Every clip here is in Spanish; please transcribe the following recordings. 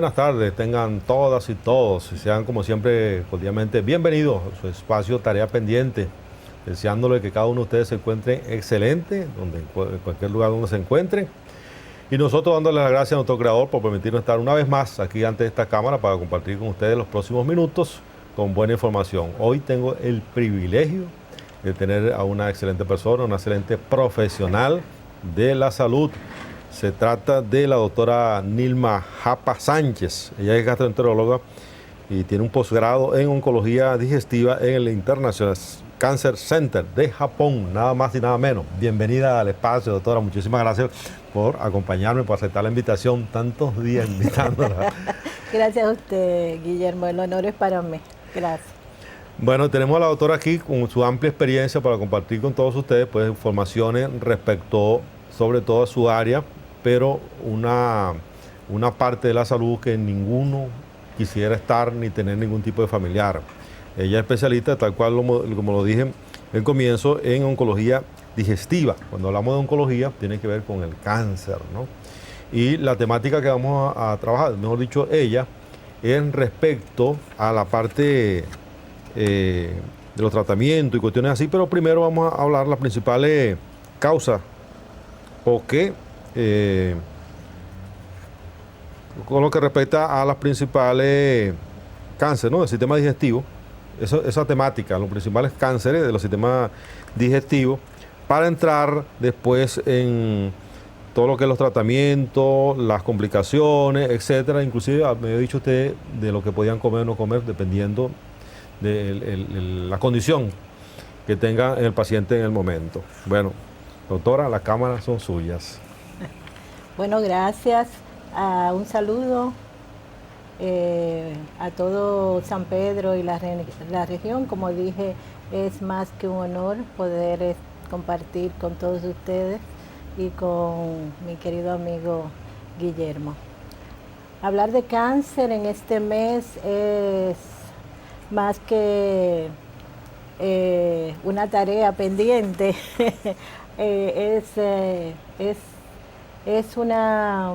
buenas tardes, tengan todas y todos, y sean como siempre cordialmente bienvenidos a su espacio Tarea Pendiente, deseándole que cada uno de ustedes se encuentre excelente, en cualquier lugar donde se encuentren, y nosotros dándole las gracias a nuestro creador por permitirnos estar una vez más aquí ante esta cámara para compartir con ustedes los próximos minutos con buena información. Hoy tengo el privilegio de tener a una excelente persona, una excelente profesional de la salud. Se trata de la doctora Nilma Japa Sánchez. Ella es gastroenteróloga y tiene un posgrado en oncología digestiva en el International Cancer Center de Japón, nada más y nada menos. Bienvenida al espacio, doctora. Muchísimas gracias por acompañarme, por aceptar la invitación. Tantos días invitándola. Gracias a usted, Guillermo. El honor es para mí. Gracias. Bueno, tenemos a la doctora aquí con su amplia experiencia para compartir con todos ustedes pues, informaciones respecto sobre todo a su área, pero una parte de la salud que ninguno quisiera estar ni tener ningún tipo de familiar. Ella es especialista, tal cual como lo dije en comienzo, en oncología digestiva. Cuando hablamos de oncología, tiene que ver con el cáncer, ¿no? Y la temática que vamos a trabajar, mejor dicho, ella, es respecto a la parte de los tratamientos y cuestiones así, pero primero vamos a hablar las principales causas o qué con lo que respecta a las principales cánceres, ¿no?, del sistema digestivo, esa temática, los principales cánceres de los sistemas digestivos, para entrar después en todo lo que es los tratamientos, las complicaciones, etcétera. Inclusive me había dicho usted de lo que podían comer o no comer, dependiendo de la condición que tenga el paciente en el momento. Bueno, doctora, las cámaras son suyas. Bueno, gracias. Un saludo a todo San Pedro y la región. Como dije, es más que un honor poder compartir con todos ustedes y con mi querido amigo Guillermo. Hablar de cáncer en este mes es más que una tarea pendiente, es una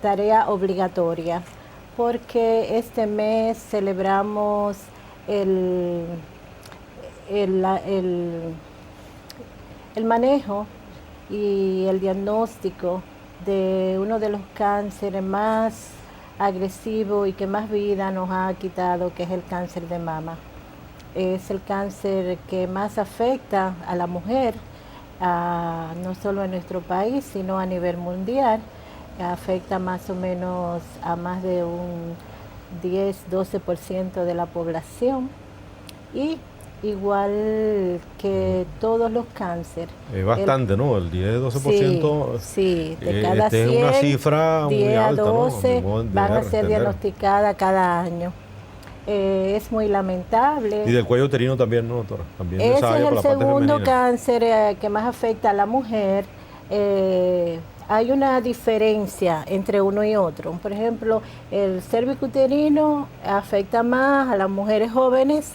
tarea obligatoria, porque este mes celebramos el manejo y el diagnóstico de uno de los cánceres más agresivos y que más vida nos ha quitado, que es el cáncer de mama. Es el cáncer que más afecta a la mujer, no solo en nuestro país, sino a nivel mundial. Afecta más o menos a más de un 10-12% de la población, y igual que todos los cánceres. Es bastante, ¿no? El 10-12%. Sí, de cada 100, es una cifra 10 muy alta, a 12 ¿no? van a ser diagnosticadas cada año. Es muy lamentable. Y del cuello uterino también, ¿no, doctora? También ese es el segundo femenina. cáncer que más afecta a la mujer. Hay una diferencia entre uno y otro. Por ejemplo, el cervicuterino afecta más a las mujeres jóvenes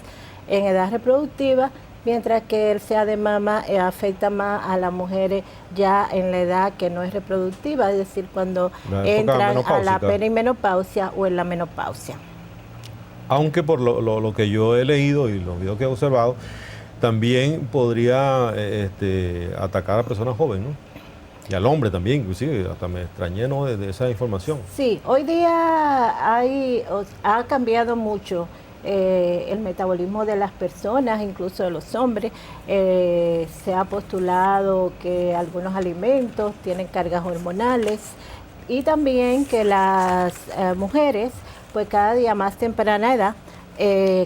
en edad reproductiva, mientras que el CA de mama afecta más a las mujeres ya en la edad que no es reproductiva, es decir, cuando entran a la perimenopausia o en la menopausia. Aunque por lo que yo he leído y los videos que he observado, también podría atacar a personas jóvenes, ¿no? Y al hombre también, inclusive, hasta me extrañé, ¿no?, de esa información. Sí, hoy día ha cambiado mucho el metabolismo de las personas, incluso de los hombres. Se ha postulado que algunos alimentos tienen cargas hormonales, y también que las mujeres, pues cada día más temprana edad,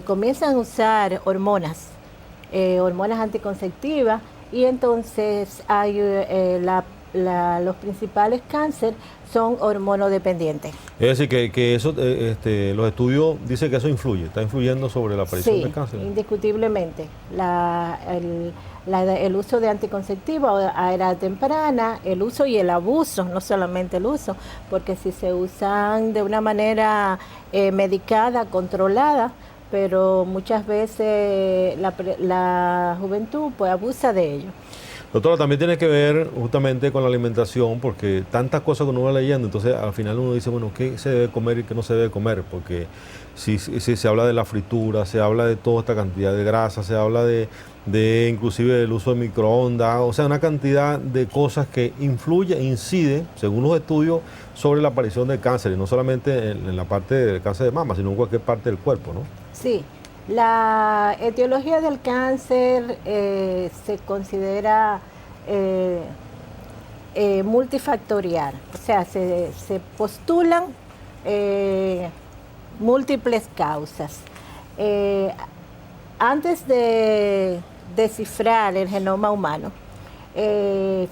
comienzan a usar hormonas anticonceptivas, y entonces hay los principales cánceres son hormonodependientes. Es decir, que eso, los estudios dicen que eso está influyendo sobre la aparición del cáncer. Sí, indiscutiblemente. El uso de anticonceptivos a edad temprana, el uso y el abuso, no solamente el uso, porque si se usan de una manera medicada, controlada, pero muchas veces la juventud pues abusa de ello. Doctora, también tiene que ver justamente con la alimentación, porque tantas cosas que uno va leyendo, entonces al final uno dice, bueno, ¿qué se debe comer y qué no se debe comer? Porque si se habla de la fritura, se habla de toda esta cantidad de grasa, se habla de inclusive del uso de microondas, o sea, una cantidad de cosas que influye, incide, según los estudios, sobre la aparición del cáncer, y no solamente en la parte del cáncer de mama, sino en cualquier parte del cuerpo, ¿no? Sí, la etiología del cáncer se considera eh, multifactorial, o sea, se postulan múltiples causas. Eh, Antes de descifrar el genoma humano, le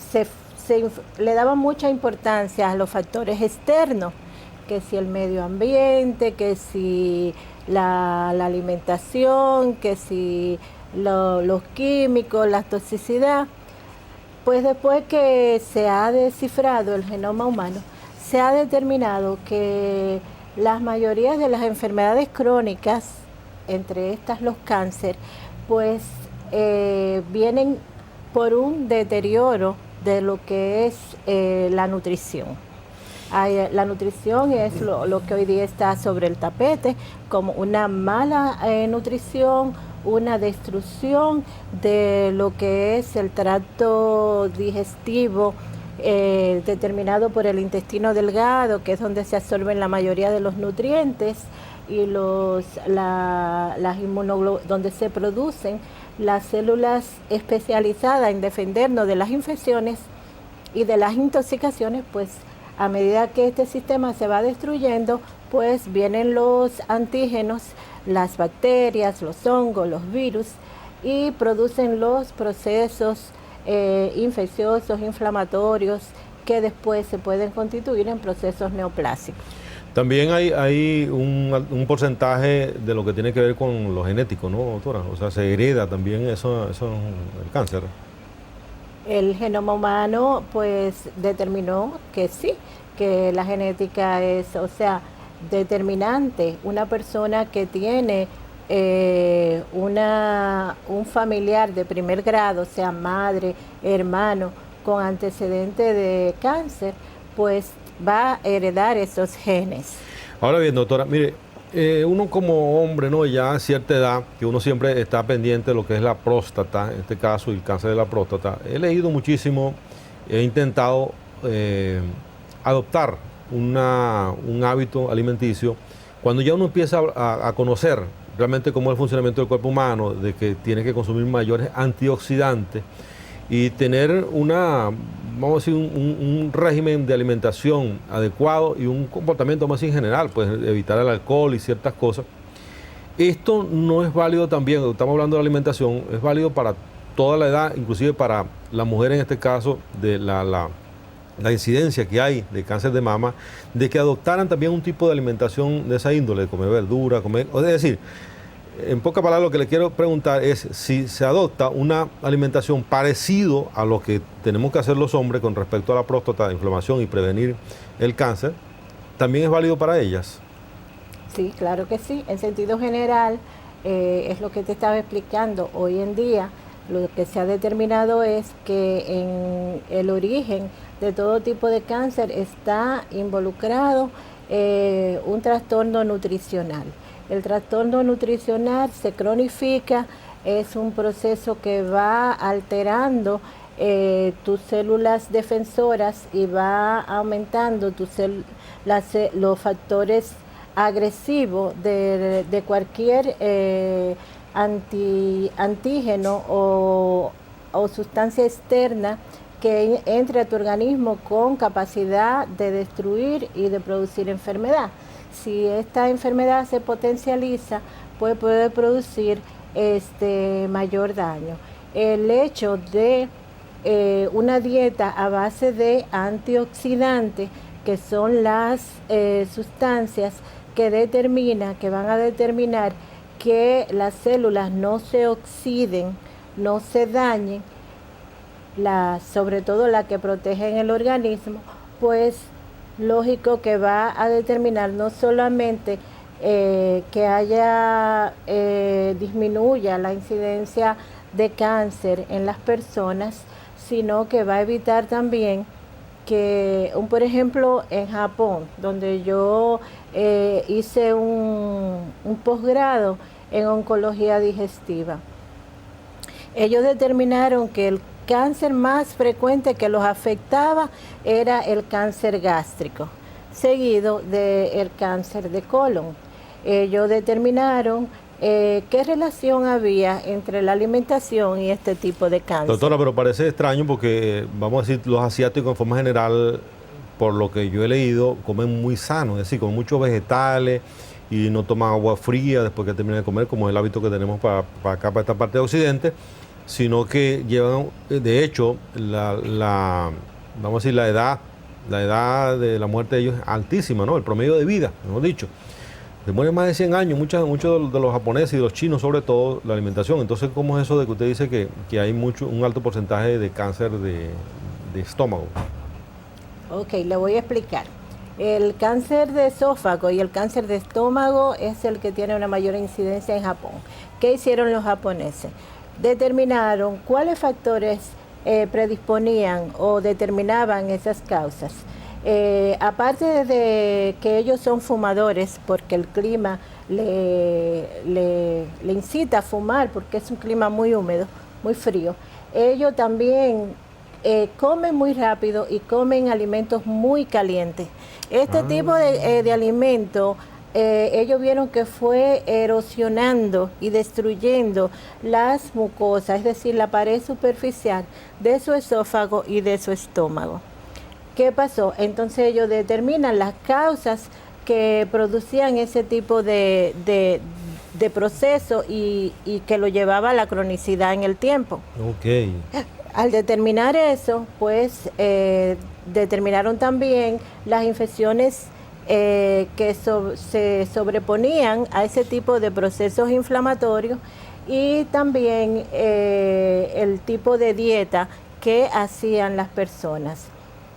daba mucha importancia a los factores externos, que si el medio ambiente, que si la alimentación, que si los químicos, la toxicidad. Pues después que se ha descifrado el genoma humano, se ha determinado que las mayorías de las enfermedades crónicas, entre estas los cáncer, pues vienen por un deterioro de lo que es la nutrición. La nutrición es lo que hoy día está sobre el tapete, como una mala nutrición, una destrucción de lo que es el tracto digestivo determinado por el intestino delgado, que es donde se absorben la mayoría de los nutrientes, y donde se producen las células especializadas en defendernos de las infecciones y de las intoxicaciones. Pues a medida que este sistema se va destruyendo, pues vienen los antígenos, las bacterias, los hongos, los virus, y producen los procesos infecciosos, inflamatorios, que después se pueden constituir en procesos neoplásicos. También hay un porcentaje de lo que tiene que ver con lo genético, ¿no, doctora? O sea, se hereda también eso el cáncer. El genoma humano pues determinó que sí, que la genética es, o sea, determinante. Una persona que tiene un familiar de primer grado, sea madre, hermano, con antecedente de cáncer, pues va a heredar esos genes. Ahora bien, doctora, mire, uno como hombre, ¿no? Ya a cierta edad, que uno siempre está pendiente de lo que es la próstata, en este caso el cáncer de la próstata, he leído muchísimo, he intentado adoptar un hábito alimenticio, cuando ya uno empieza a conocer realmente cómo es el funcionamiento del cuerpo humano, de que tiene que consumir mayores antioxidantes y tener vamos a decir, un régimen de alimentación adecuado y un comportamiento más en general, pues evitar el alcohol y ciertas cosas. Esto no es válido también, estamos hablando de la alimentación, es válido para toda la edad, inclusive para la mujer en este caso, de la incidencia que hay de cáncer de mama, de que adoptaran también un tipo de alimentación de esa índole, de comer verdura, es decir, en pocas palabras lo que le quiero preguntar es si se adopta una alimentación parecido a lo que tenemos que hacer los hombres con respecto a la próstata, inflamación y prevenir el cáncer, ¿también es válido para ellas? Sí, claro que sí. En sentido general, es lo que te estaba explicando. Hoy en día, lo que se ha determinado es que en el origen de todo tipo de cáncer está involucrado un trastorno nutricional. El trastorno nutricional se cronifica, es un proceso que va alterando tus células defensoras y va aumentando los factores agresivos de cualquier antígeno o sustancia externa que entre a tu organismo con capacidad de destruir y de producir enfermedad. Si esta enfermedad se potencializa, pues puede producir mayor daño. El hecho de una dieta a base de antioxidantes, que son las sustancias que van a determinar que las células no se oxiden, no se dañen, sobre todo la que protegen el organismo, pues lógico que va a determinar no solamente que disminuya la incidencia de cáncer en las personas, sino que va a evitar también que, por ejemplo, en Japón, donde yo hice un posgrado en oncología digestiva, ellos determinaron que el cáncer más frecuente que los afectaba era el cáncer gástrico, seguido del cáncer de colon. Ellos determinaron qué relación había entre la alimentación y este tipo de cáncer. Doctora, pero parece extraño porque, vamos a decir, los asiáticos en forma general, por lo que yo he leído, comen muy sano, es decir, con muchos vegetales y no toman agua fría después que terminan de comer, como es el hábito que tenemos para acá, para esta parte de Occidente, sino que llevan, de hecho, vamos a decir, la edad de la muerte de ellos es altísima, ¿no? El promedio de vida, mejor dicho. Mueren más de 100 años, muchos de los japoneses y los chinos, sobre todo, la alimentación. Entonces, ¿cómo es eso de que usted dice que hay un alto porcentaje de cáncer de estómago? Ok, le voy a explicar. El cáncer de esófago y el cáncer de estómago es el que tiene una mayor incidencia en Japón. ¿Qué hicieron los japoneses? Determinaron cuáles factores predisponían o determinaban esas causas. Aparte de que ellos son fumadores, porque el clima le incita a fumar, porque es un clima muy húmedo, muy frío, ellos también comen muy rápido y comen alimentos muy calientes. Este tipo de alimento, ellos vieron que fue erosionando y destruyendo las mucosas, es decir, la pared superficial de su esófago y de su estómago. ¿Qué pasó? Entonces ellos determinan las causas que producían ese tipo de proceso y que lo llevaba a la cronicidad en el tiempo. Ok. Al determinar eso, pues determinaron también las infecciones que se sobreponían a ese tipo de procesos inflamatorios y también el tipo de dieta que hacían las personas.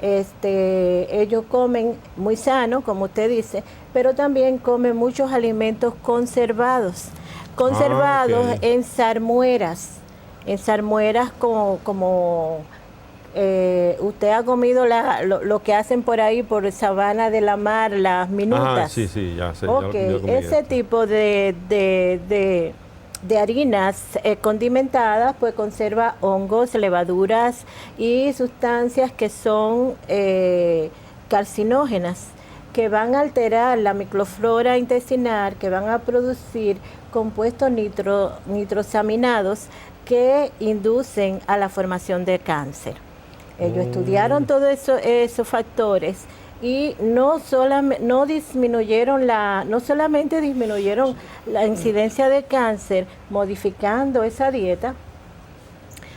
Ellos comen muy sano, como usted dice, pero también comen muchos alimentos conservados okay. En salmueras como usted ha comido lo que hacen por ahí por Sabana de la Mar, las minutas. Sí, ya sé. Okay. Ese tipo de harinas condimentadas, pues conserva hongos, levaduras y sustancias que son carcinógenas, que van a alterar la microflora intestinal, que van a producir compuestos nitrosaminados que inducen a la formación de cáncer. Ellos estudiaron todos esos factores y no solamente disminuyeron la incidencia de cáncer modificando esa dieta,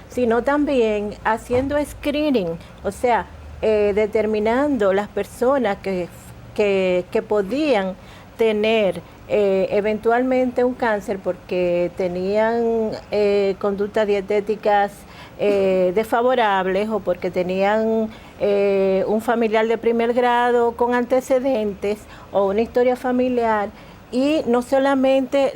sino también haciendo screening, o sea, determinando las personas que podían tener eventualmente un cáncer porque tenían conductas dietéticas desfavorables o porque tenían un familiar de primer grado con antecedentes o una historia familiar, y no solamente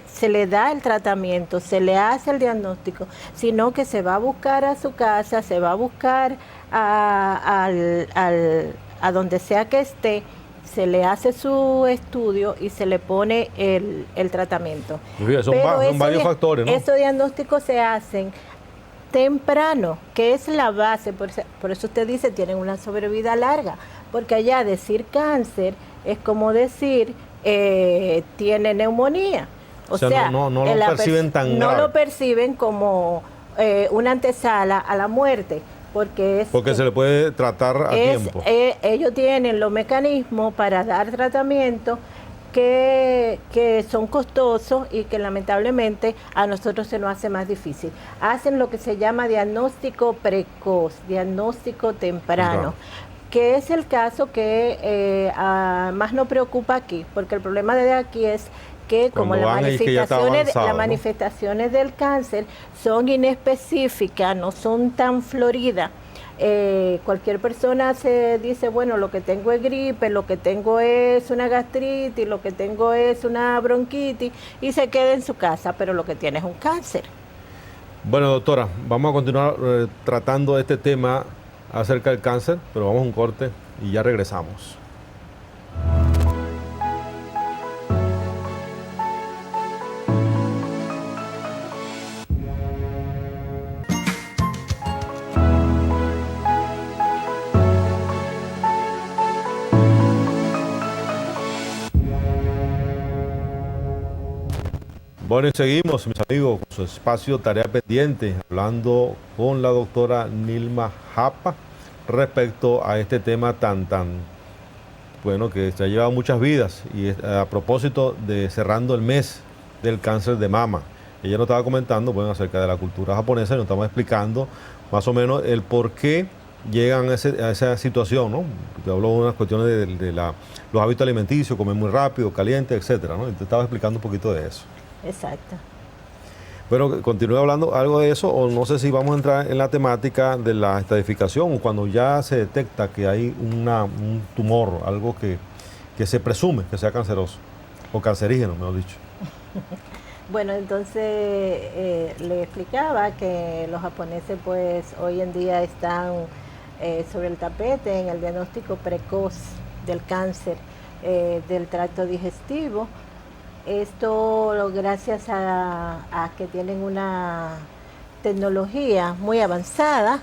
se le da el tratamiento, se le hace el diagnóstico, sino que se va a buscar a su casa, se va a buscar a donde sea que esté, se le hace su estudio y se le pone el tratamiento. Son varios factores, ¿no? Esos diagnósticos se hacen temprano, que es la base, por eso usted dice, tienen una sobrevida larga, porque allá decir cáncer es como decir tiene neumonía. O sea, no lo perciben tan grave. No lo perciben como una antesala a la muerte. Porque se le puede tratar a tiempo. Ellos tienen los mecanismos para dar tratamiento que son costosos y que lamentablemente a nosotros se nos hace más difícil. Hacen lo que se llama diagnóstico precoz, diagnóstico temprano, que es el caso que más nos preocupa aquí, porque el problema de aquí es que como las manifestaciones del cáncer son inespecíficas, no son tan floridas, cualquier persona se dice, bueno, lo que tengo es gripe, lo que tengo es una gastritis, lo que tengo es una bronquitis, y se queda en su casa, pero lo que tiene es un cáncer. Bueno, doctora, vamos a continuar tratando este tema acerca del cáncer, pero vamos a un corte y ya regresamos. Bueno, y seguimos, mis amigos, con su espacio Tarea Pendiente, hablando con la doctora Nilma Japa respecto a este tema tan, bueno, que se ha llevado muchas vidas. Y a propósito de cerrando el mes del cáncer de mama, ella nos estaba comentando, bueno, acerca de la cultura japonesa y nos estamos explicando más o menos el por qué llegan a esa situación, ¿no? Te habló de unas cuestiones de los hábitos alimenticios, comer muy rápido, caliente, etcétera, ¿no? Y te estaba explicando un poquito de eso. Exacto. Bueno, continúe hablando algo de eso, o no sé si vamos a entrar en la temática de la estadificación, cuando ya se detecta que hay un tumor, algo que se presume que sea canceroso, o cancerígeno, mejor dicho. Bueno, entonces le explicaba que los japoneses pues hoy en día están sobre el tapete en el diagnóstico precoz del cáncer del tracto digestivo. Esto gracias a que tienen una tecnología muy avanzada,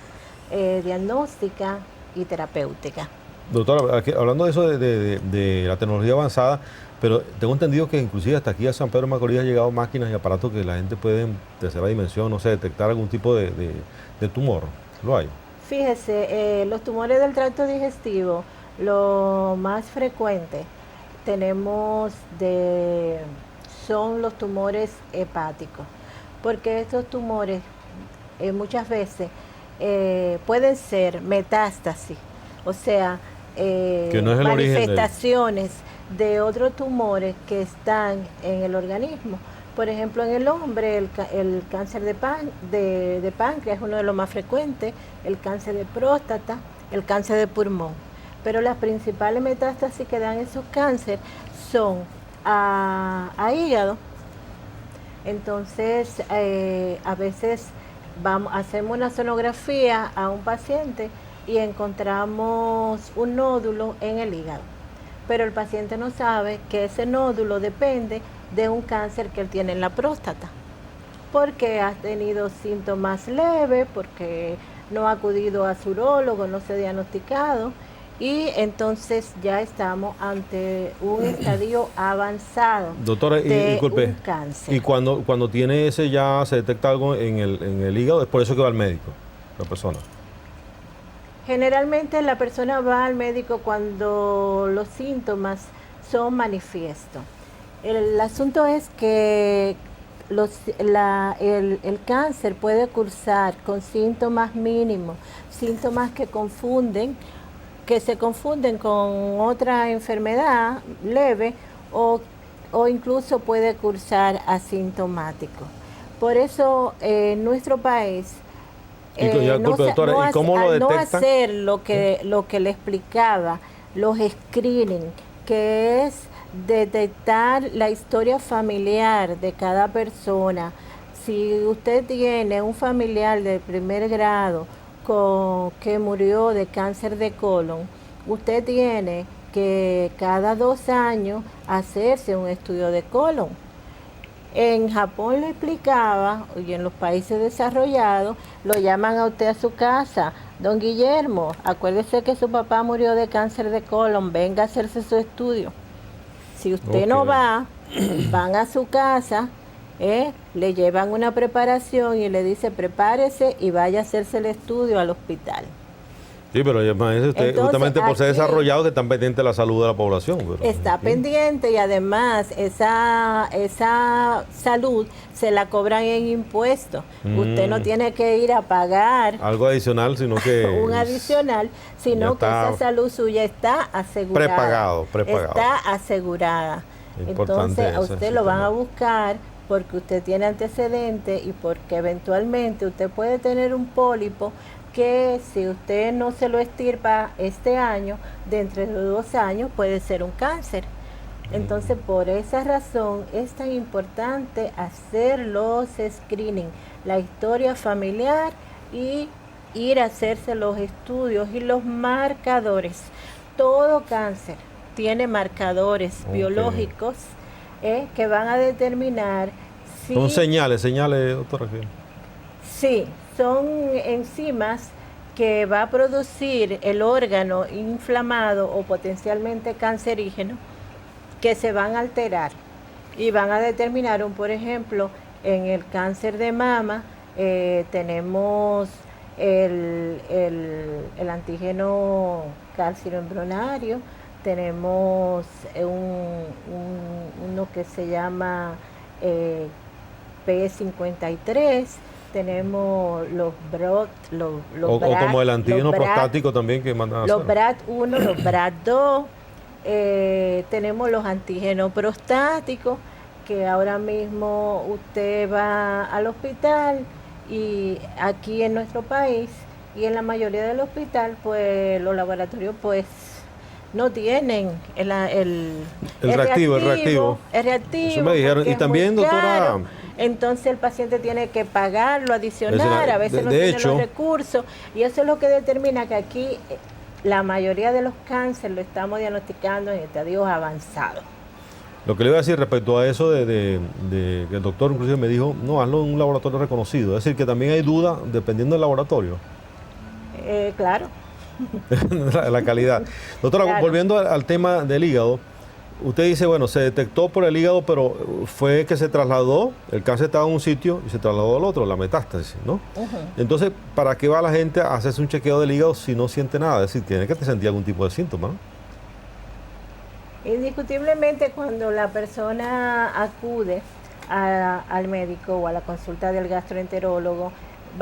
diagnóstica y terapéutica. Doctora, hablando de eso de la tecnología avanzada, pero tengo entendido que inclusive hasta aquí a San Pedro de Macorís ha llegado máquinas y aparatos que la gente puede en tercera dimensión, no sé, detectar algún tipo de tumor. ¿Lo hay? Fíjese, los tumores del tracto digestivo, lo más frecuente son los tumores hepáticos, porque estos tumores muchas veces pueden ser metástasis, o sea, que no es el manifestaciones de otros tumores que están en el organismo. Por ejemplo, en el hombre, el cáncer de páncreas es uno de los más frecuentes, el cáncer de próstata, el cáncer de pulmón. Pero las principales metástasis que dan esos cánceres son a hígado. Entonces, a veces hacemos una sonografía a un paciente y encontramos un nódulo en el hígado. Pero el paciente no sabe que ese nódulo depende de un cáncer que él tiene en la próstata, porque ha tenido síntomas leves, porque no ha acudido a su urólogo, no se ha diagnosticado, y entonces ya estamos ante un estadio avanzado. Doctora, disculpe, un cáncer. Y cuando tiene ese, ya se detecta algo en el hígado, es por eso que va al médico, la persona. Generalmente la persona va al médico cuando los síntomas son manifiestos. El asunto es que el cáncer puede cursar con síntomas mínimos, síntomas que se confunden con otra enfermedad leve o incluso puede cursar asintomático. Por eso en nuestro país no hacer lo que le explicaba, los screening, que es detectar la historia familiar de cada persona. Si usted tiene un familiar de primer grado que murió de cáncer de colon, usted tiene que cada 2 años hacerse un estudio de colon. En Japón le explicaba, y en los países desarrollados, lo llaman a usted a su casa: don Guillermo, acuérdese que su papá murió de cáncer de colon, venga a hacerse su estudio. Si usted no va, van a su casa, le llevan una preparación y le dice prepárese y vaya a hacerse el estudio al hospital. Sí, pero imagínese usted, entonces, justamente por ser desarrollado, que están pendientes de la salud de la población. Pero, está pendiente, y además esa salud se la cobran en impuestos. Usted no tiene que ir a pagar algo adicional, sino que un adicional, sino que esa salud suya está asegurada. Prepagado. Está asegurada. Entonces a usted lo van a buscar porque usted tiene antecedentes y porque eventualmente usted puede tener un pólipo que, si usted no se lo extirpa este año, dentro de 2 años puede ser un cáncer. Entonces, por esa razón es tan importante hacer los screening, la historia familiar y ir a hacerse los estudios y los marcadores. Todo cáncer tiene marcadores biológicos que van a determinar si... Son señales, doctora. Sí, son enzimas que va a producir el órgano inflamado o potencialmente cancerígeno, que se van a alterar y van a determinar, por ejemplo, en el cáncer de mama tenemos el antígeno carcinoembrionario, tenemos uno que se llama P53, tenemos los BRAD, o como el antígeno prostático también que mandan a hacer. Los BRAD1, los BRAD2, tenemos los antígenos prostáticos, que ahora mismo usted va al hospital y aquí en nuestro país y en la mayoría del hospital, pues los laboratorios pues no tienen el reactivo. Eso me dijeron. Y también, doctora, entonces el paciente tiene que pagarlo adicional, a veces no tiene los recursos, y eso es lo que determina que aquí la mayoría de los cánceres lo estamos diagnosticando en estadios avanzados. Lo que le iba a decir respecto a eso de que el doctor inclusive me dijo, no, hazlo en un laboratorio reconocido. Es decir, que también hay duda dependiendo del laboratorio. Claro. la calidad. Doctora, claro. Volviendo al tema del hígado, usted dice, bueno, se detectó por el hígado, pero fue que se trasladó, el cáncer estaba en un sitio y se trasladó al otro, la metástasis, ¿no? Entonces, ¿para qué va la gente a hacerse un chequeo del hígado si no siente nada? Es decir, tiene que sentir algún tipo de síntoma, ¿no? Indiscutiblemente, cuando la persona acude al médico o a la consulta del gastroenterólogo,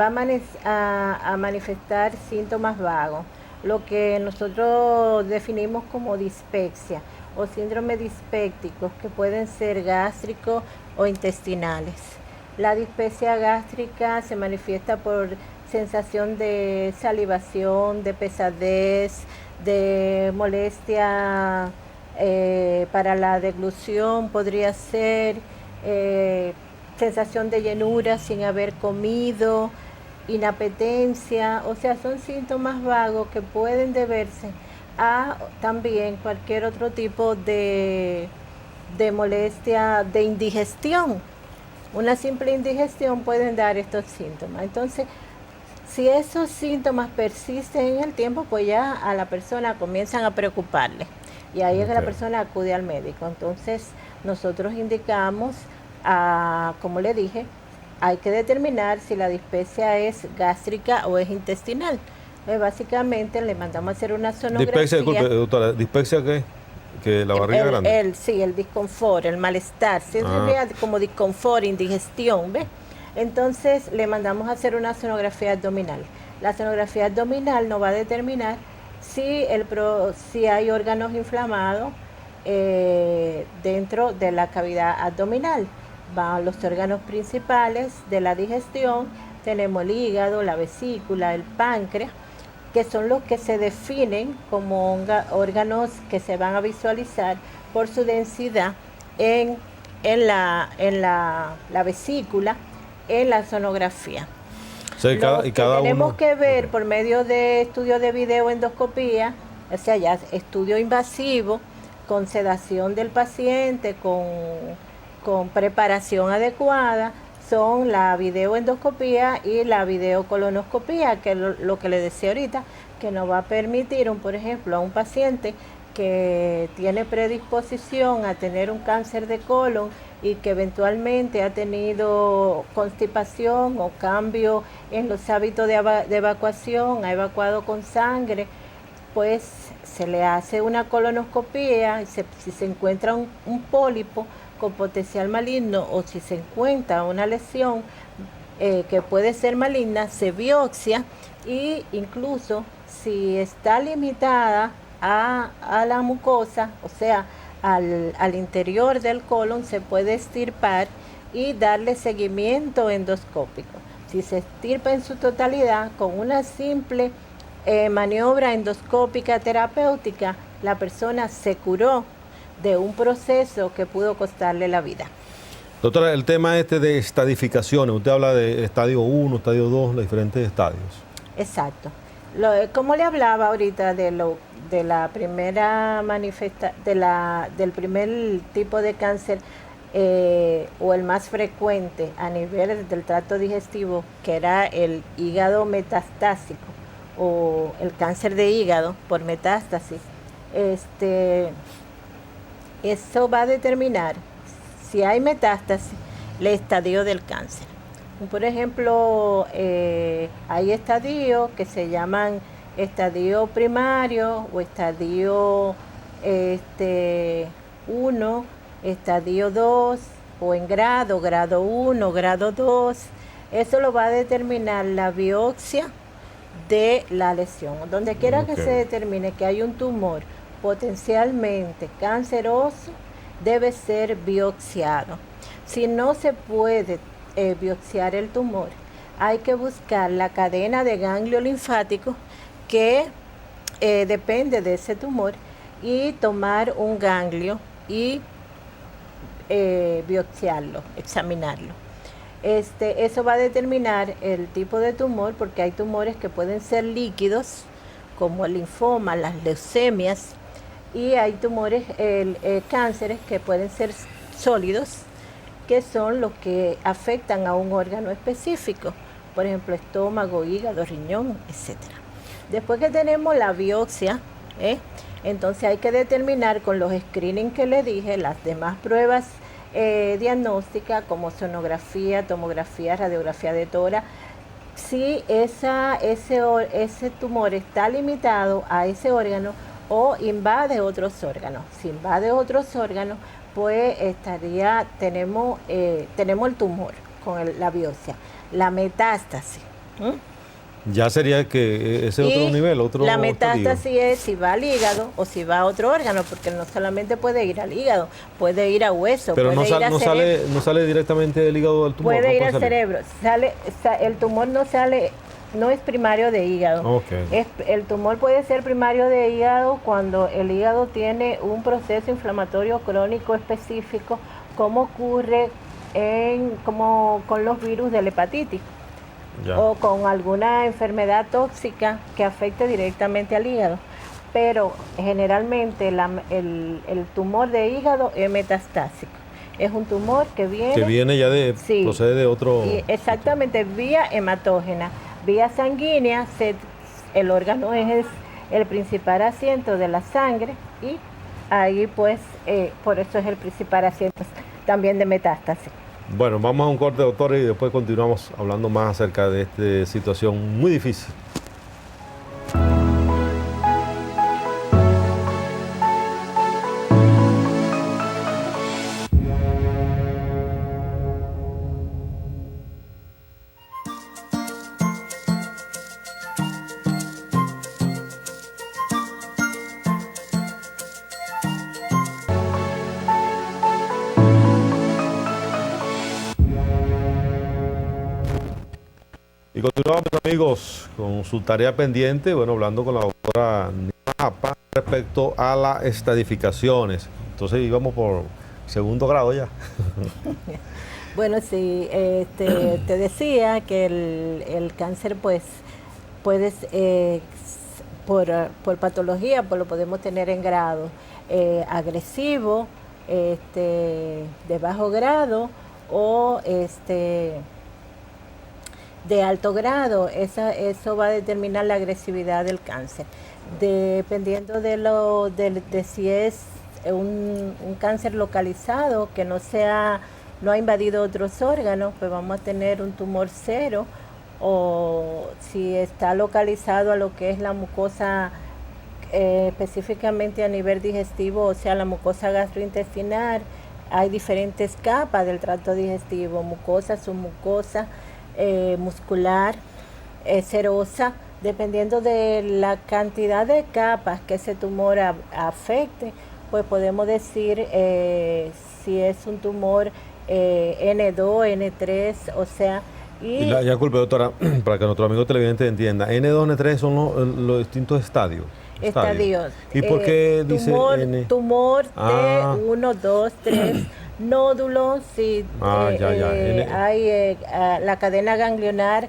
va a manifestar síntomas vagos, lo que nosotros definimos como dispepsia o síndrome dispépticos, que pueden ser gástricos o intestinales. La dispepsia gástrica se manifiesta por sensación de salivación, de pesadez, de molestia para la deglución, podría ser sensación de llenura sin haber comido, inapetencia, o sea, son síntomas vagos que pueden deberse a también cualquier otro tipo de molestia, de indigestión. Una simple indigestión pueden dar estos síntomas. Entonces, si esos síntomas persisten en el tiempo, pues ya a la persona comienzan a preocuparle. Y ahí es que la persona acude al médico. Entonces, nosotros indicamos, como le dije, hay que determinar si la dispepsia es gástrica o es intestinal. Básicamente le mandamos a hacer una sonografía. Dispepsia, disculpe, doctora, ¿dispepsia qué? ¿Que la barriga grande? Sí, el disconfort, el malestar, como disconfort, indigestión, ¿ves? Entonces le mandamos a hacer una sonografía abdominal. La sonografía abdominal nos va a determinar si hay órganos inflamados dentro de la cavidad abdominal. Van los órganos principales de la digestión, tenemos el hígado, la vesícula, el páncreas, que son los que se definen como órganos que se van a visualizar por su densidad en la vesícula, en la sonografía. Sí, tenemos que ver por medio de estudios de videoendoscopía, o sea, ya estudio invasivo, con sedación del paciente, con preparación adecuada, son la videoendoscopía y la videocolonoscopía, que es lo que le decía ahorita, que nos va a permitir, por ejemplo, a un paciente que tiene predisposición a tener un cáncer de colon y que eventualmente ha tenido constipación o cambio en los hábitos de evacuación, ha evacuado con sangre, pues se le hace una colonoscopía y si se encuentra un pólipo con potencial maligno o si se encuentra una lesión que puede ser maligna, se biopsia, y incluso si está limitada a la mucosa, o sea, al interior del colon, se puede extirpar y darle seguimiento endoscópico. Si se extirpa en su totalidad con una simple maniobra endoscópica terapéutica, la persona se curó de un proceso que pudo costarle la vida. Doctora, el tema de estadificaciones, usted habla de estadio 1, estadio 2, los diferentes estadios. Exacto. Como le hablaba ahorita de la primera del primer tipo de cáncer o el más frecuente a nivel del tracto digestivo, que era el hígado metastásico o el cáncer de hígado por metástasis, eso va a determinar si hay metástasis, el estadio del cáncer. Por ejemplo, hay estadios que se llaman estadio primario o estadio 1, estadio 2 o en grado 1, grado 2. Eso lo va a determinar la biopsia de la lesión. Donde quiera que se determine que hay un tumor potencialmente canceroso, debe ser biopsiado. Si no se puede biopsiar el tumor, hay que buscar la cadena de ganglio linfático que depende de ese tumor y tomar un ganglio y biopsiarlo, examinarlo. Eso va a determinar el tipo de tumor, porque hay tumores que pueden ser líquidos, como el linfoma, las leucemias, y hay tumores, cánceres que pueden ser sólidos, que son los que afectan a un órgano específico, por ejemplo, estómago, hígado, riñón, etc. Después que tenemos la biopsia, entonces hay que determinar con los screening que le dije, las demás pruebas diagnósticas como sonografía, tomografía, radiografía de tórax, si ese tumor está limitado a ese órgano o invade otros órganos. Si invade otros órganos, pues tenemos el tumor con la biopsia, la metástasis. Ya sería que ese otro nivel, otro la metástasis es si va al hígado o si va a otro órgano, porque no solamente puede ir al hígado, puede ir a hueso, pero puede ir al cerebro. No sale directamente del hígado del tumor. Puede ir al cerebro. El tumor no es primario de hígado. Okay. El tumor puede ser primario de hígado cuando el hígado tiene un proceso inflamatorio crónico específico, como ocurre como con los virus de la hepatitis. Ya. O con alguna enfermedad tóxica que afecte directamente al hígado. Pero generalmente el tumor de hígado es metastásico. Es un tumor que viene ya procede de otro. Exactamente, vía hematógena. Vía sanguínea, el órgano es el principal asiento de la sangre y ahí pues por eso es el principal asiento también de metástasis. Bueno, vamos a un corte, doctor, y después continuamos hablando más acerca de esta situación muy difícil. Y continuamos, amigos, con su tarea pendiente, bueno, hablando con la doctora Napa respecto a las estadificaciones. Entonces íbamos por segundo grado ya. Bueno, sí, te decía que el cáncer pues puedes, por patología, pues lo podemos tener en grado agresivo, de bajo grado o de alto grado. Eso va a determinar la agresividad del cáncer. Dependiendo de si es un cáncer localizado que no ha invadido otros órganos, pues vamos a tener un tumor cero, o si está localizado a lo que es la mucosa, específicamente a nivel digestivo, o sea, la mucosa gastrointestinal. Hay diferentes capas del tracto digestivo: mucosa, submucosa, muscular, serosa. Dependiendo de la cantidad de capas que ese tumor afecte, pues podemos decir si es un tumor N2, N3, o sea. Ya culpe, doctora, para que nuestro amigo televidente entienda, N2, N3 son los distintos estadios. Estadios. ¿Y por qué dice tumor, N? Tumor de 1, 2, 3 nódulos. Y, N. hay la cadena ganglionar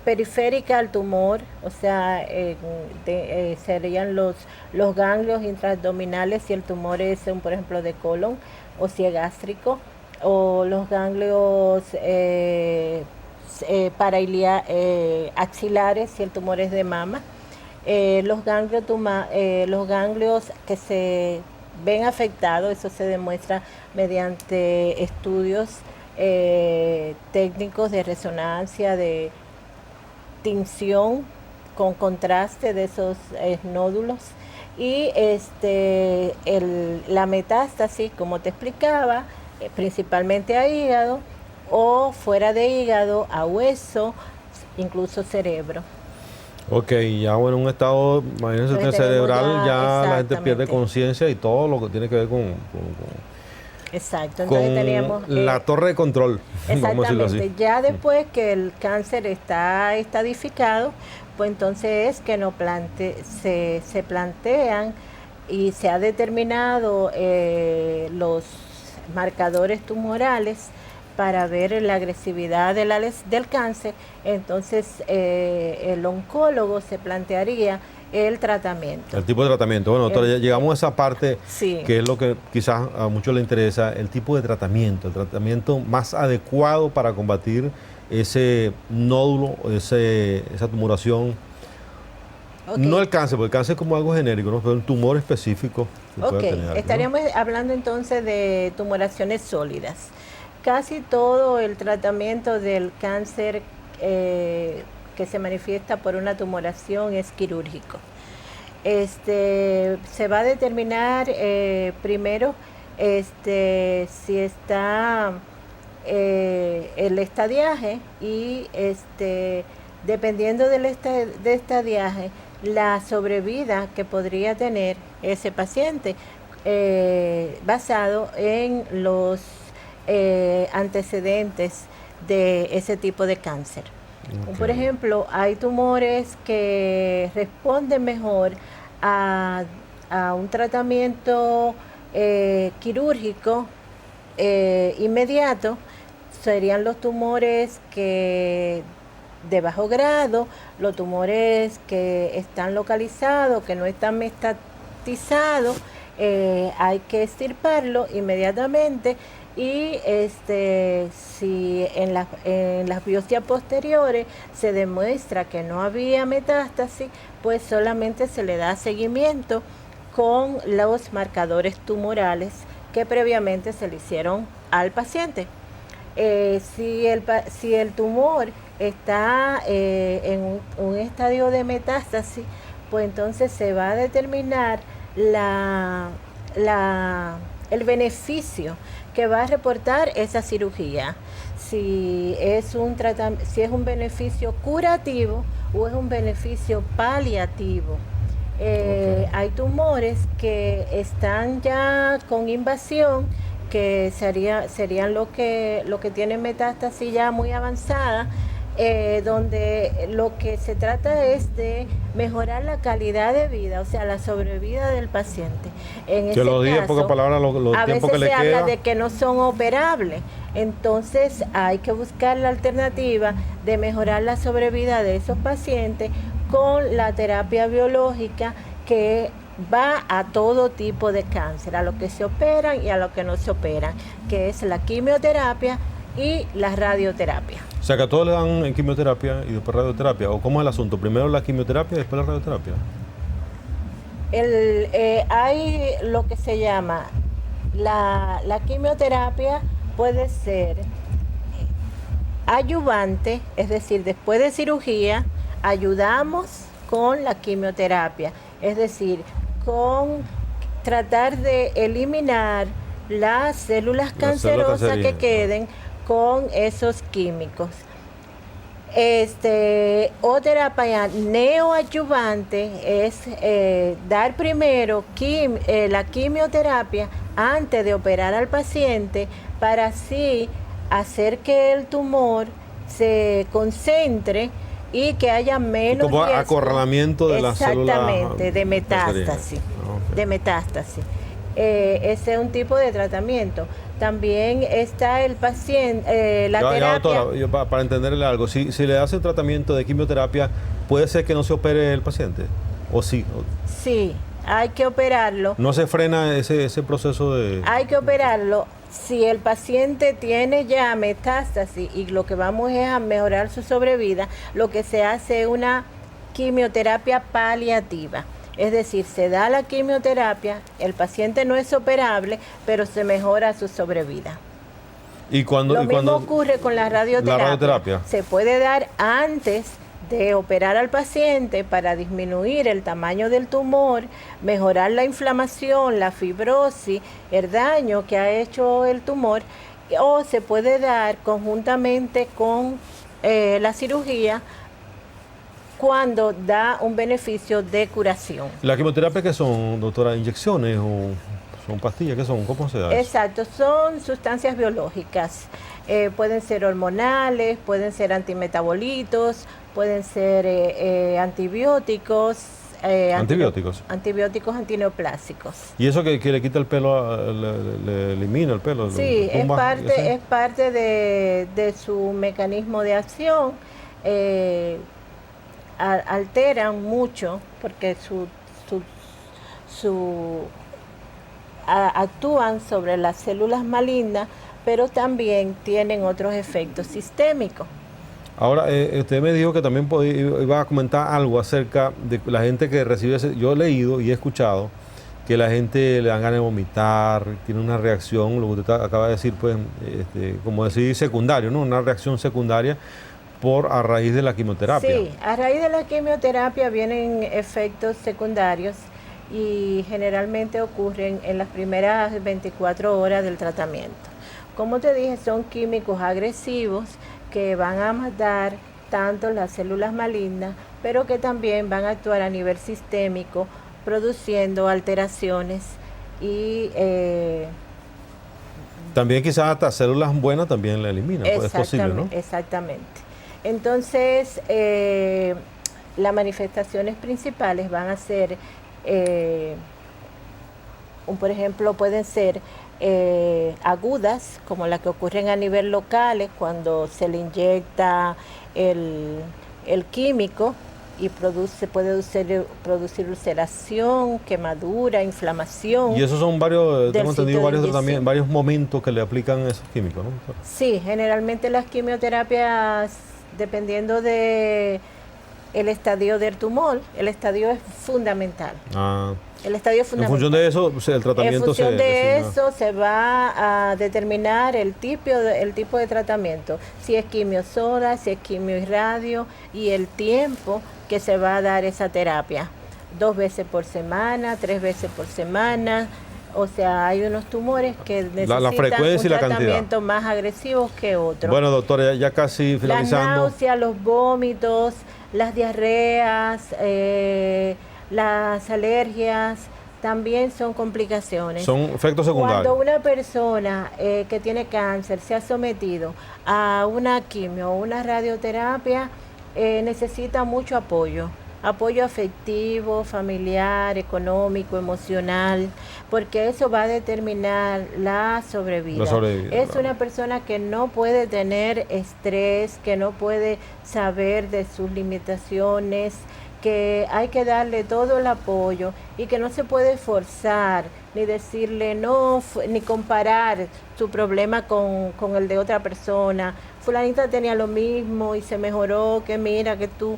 periférica al tumor, o sea, serían los ganglios intraabdominales si el tumor es, por ejemplo, de colon o si es gástrico, o los ganglios axilares si el tumor es de mama. Los ganglios que se ven afectados, eso se demuestra mediante estudios técnicos de resonancia, de tinción con contraste de esos nódulos, y la metástasis, como te explicaba, principalmente a hígado, o fuera de hígado a hueso, incluso cerebro. Ok, ya bueno, en un estado, imagínense que cerebral, ya la gente pierde conciencia y todo lo que tiene que ver con exacto, entonces teníamos la torre de control, vamos a decirlo así. Ya después que el cáncer está estadificado, pues entonces es que se plantean y se ha determinado los marcadores tumorales para ver la agresividad del cáncer. Entonces el oncólogo se plantearía el tratamiento. El tipo de tratamiento. Bueno, doctora, ya llegamos a esa parte, sí, que es lo que quizás a muchos les interesa, el tipo de tratamiento, el tratamiento más adecuado para combatir ese nódulo, esa tumoración. Okay. No el cáncer, porque el cáncer es como algo genérico, ¿no? Pero un tumor específico. Estaríamos hablando entonces de tumoraciones sólidas. Casi todo el tratamiento del cáncer que se manifiesta por una tumoración es quirúrgico. Se va a determinar primero si está el estadiaje, y dependiendo del estadiaje, la sobrevida que podría tener ese paciente, basado en los antecedentes de ese tipo de cáncer. Okay. Por ejemplo, hay tumores que responden mejor a un tratamiento quirúrgico inmediato. Serían los tumores de bajo grado, los tumores que están localizados, que no están metatizados, hay que extirparlo inmediatamente. Y si en las biopsias posteriores se demuestra que no había metástasis, pues solamente se le da seguimiento con los marcadores tumorales que previamente se le hicieron al paciente. Si el tumor está en un estadio de metástasis, pues entonces se va a determinar el beneficio que va a reportar esa cirugía, si es un beneficio curativo o es un beneficio paliativo. Hay tumores que están ya con invasión, que serían lo que tienen metástasis ya muy avanzada, donde lo que se trata es de mejorar la calidad de vida, o sea, la sobrevida del paciente. En ese caso, a veces se habla de que no son operables, entonces hay que buscar la alternativa de mejorar la sobrevida de esos pacientes con la terapia biológica, que va a todo tipo de cáncer, a los que se operan y a los que no se operan, que es la quimioterapia y la radioterapia. O sea, que a todos le dan quimioterapia y después radioterapia. ¿O cómo es el asunto? ¿Primero la quimioterapia y después la radioterapia? Hay lo que se llama la quimioterapia, puede ser adyuvante, es decir, después de cirugía ayudamos con la quimioterapia, es decir, con tratar de eliminar las células cancerosas que queden con esos químicos. O terapia neoadyuvante es dar primero la quimioterapia antes de operar al paciente, para así hacer que el tumor se concentre y que haya menos como riesgo. acorralamiento de las células. Exactamente, de metástasis. Okay. De metástasis. Ese es un tipo de tratamiento. También está el paciente, la terapia. Doctora, para entenderle algo, si le hace tratamiento de quimioterapia, ¿puede ser que no se opere el paciente? ¿O sí? Sí, hay que operarlo. ¿No se frena ese proceso de...? Hay que operarlo. Si el paciente tiene ya metástasis y lo que vamos es a mejorar su sobrevida, lo que se hace es una quimioterapia paliativa. Es decir, se da la quimioterapia, el paciente no es operable, pero se mejora su sobrevida. Lo mismo ocurre con la radioterapia. La radioterapia se puede dar antes de operar al paciente para disminuir el tamaño del tumor, mejorar la inflamación, la fibrosis, el daño que ha hecho el tumor, o se puede dar conjuntamente con la cirugía cuando da un beneficio de curación. ¿La quimioterapia qué son, doctora? ¿Inyecciones o son pastillas? ¿Qué son? ¿Cómo se da eso? Exacto, son sustancias biológicas. Pueden ser hormonales, pueden ser antimetabolitos, pueden ser antibióticos. Antibióticos antineoplásicos. ¿Y eso que le quita el pelo, le elimina el pelo? Sí, es parte de su mecanismo de acción. Alteran mucho porque actúan sobre las células malignas, pero también tienen otros efectos sistémicos. Ahora, usted me dijo que también iba a comentar algo acerca de la gente que recibe yo he leído y he escuchado que la gente le dan ganas de vomitar, tiene una reacción, lo que usted acaba de decir, pues, como decir secundario, ¿no? Una reacción secundaria a raíz de la quimioterapia. Sí, a raíz de la quimioterapia vienen efectos secundarios y generalmente ocurren en las primeras 24 horas del tratamiento. Como te dije, son químicos agresivos que van a matar tanto las células malignas, pero que también van a actuar a nivel sistémico, produciendo alteraciones y... también quizás hasta células buenas también la eliminan, es posible, ¿no? Exactamente. Entonces, las manifestaciones principales van a ser, por ejemplo, pueden ser agudas, como las que ocurren a nivel local, cuando se le inyecta el químico y puede producir ulceración, quemadura, inflamación. Y esos son varios, tengo entendido, varios momentos que le aplican esos químicos, ¿no? Sí, generalmente las quimioterapias, dependiendo de el estadio del tumor, el estadio es fundamental. El estadio es fundamental. En función de eso, el tratamiento en función de eso se va a determinar el tipo de tratamiento, si es quimio sola, si es quimio y radio, y el tiempo que se va a dar esa terapia. 2 veces por semana, 3 veces por semana. O sea, hay unos tumores que necesitan la frecuencia un y la tratamiento más agresivo que otros. Bueno, doctora, ya casi finalizando. Las náuseas, los vómitos, las diarreas, las alergias, también son complicaciones. Son efectos secundarios. Cuando una persona que tiene cáncer se ha sometido a una quimio o una radioterapia, necesita mucho apoyo afectivo, familiar, económico, emocional, porque eso va a determinar la sobrevida. Es una persona que no puede tener estrés, que no puede saber de sus limitaciones, que hay que darle todo el apoyo y que no se puede forzar ni decirle no, ni comparar su problema con el de otra persona. Fulanita tenía lo mismo y se mejoró, que mira que tú...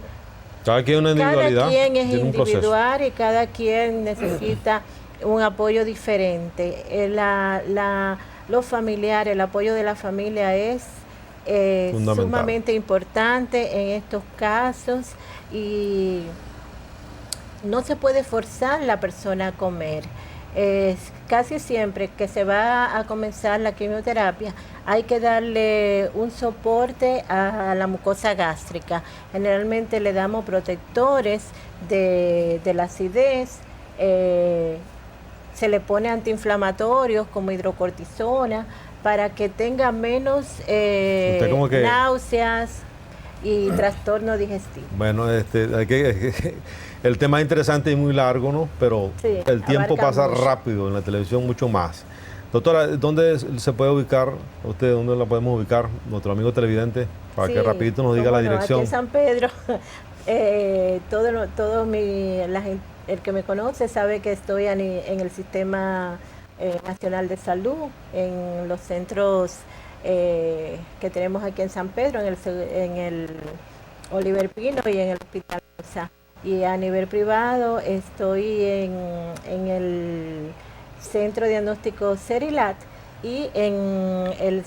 Cada quien es individual y cada quien necesita un apoyo diferente. Los familiares, el apoyo de la familia es sumamente importante en estos casos y no se puede forzar a la persona a comer. Casi siempre que se va a comenzar la quimioterapia hay que darle un soporte a la mucosa gástrica. Generalmente le damos protectores de la acidez, se le pone antiinflamatorios como hidrocortisona para que tenga menos náuseas, y trastorno digestivo. Bueno, el tema es interesante y muy largo, ¿no? Pero Sí, el tiempo abarca pasa mucho. rápido, en la televisión mucho más. Doctora, ¿dónde se puede ubicar usted? ¿Dónde la podemos ubicar? Nuestro amigo televidente, para que Sí, rapidito nos diga la cómo no, aquí dirección. en San Pedro, el que me conoce sabe que estoy en el Sistema Nacional de Salud, en los centros que tenemos aquí en San Pedro, en el Oliver Pino y en el Hospital Rosa. Y a nivel privado estoy en el Centro Diagnóstico Cerilat y en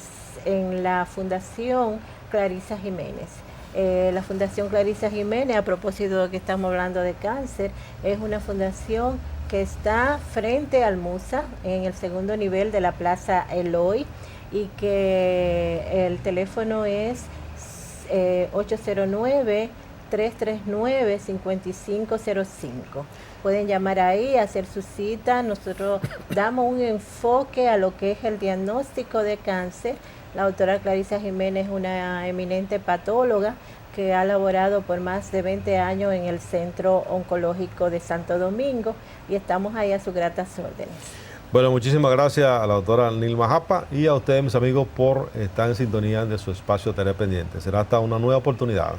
la Fundación Clarisa Jiménez. La Fundación Clarisa Jiménez, a propósito de que estamos hablando de cáncer, es una fundación que está frente al MUSA, en el segundo nivel de la Plaza Eloy, y que el teléfono es 809-339-5505. Pueden llamar ahí, hacer su cita. Nosotros damos un enfoque a lo que es el diagnóstico de cáncer. La doctora Clarisa Jiménez es una eminente patóloga que ha laborado por más de 20 años en el Centro Oncológico de Santo Domingo y estamos ahí a sus gratas órdenes. Bueno, muchísimas gracias a la doctora Nilma Japa y a ustedes, mis amigos, por estar en sintonía de su espacio Tarea Pendiente. Será hasta una nueva oportunidad.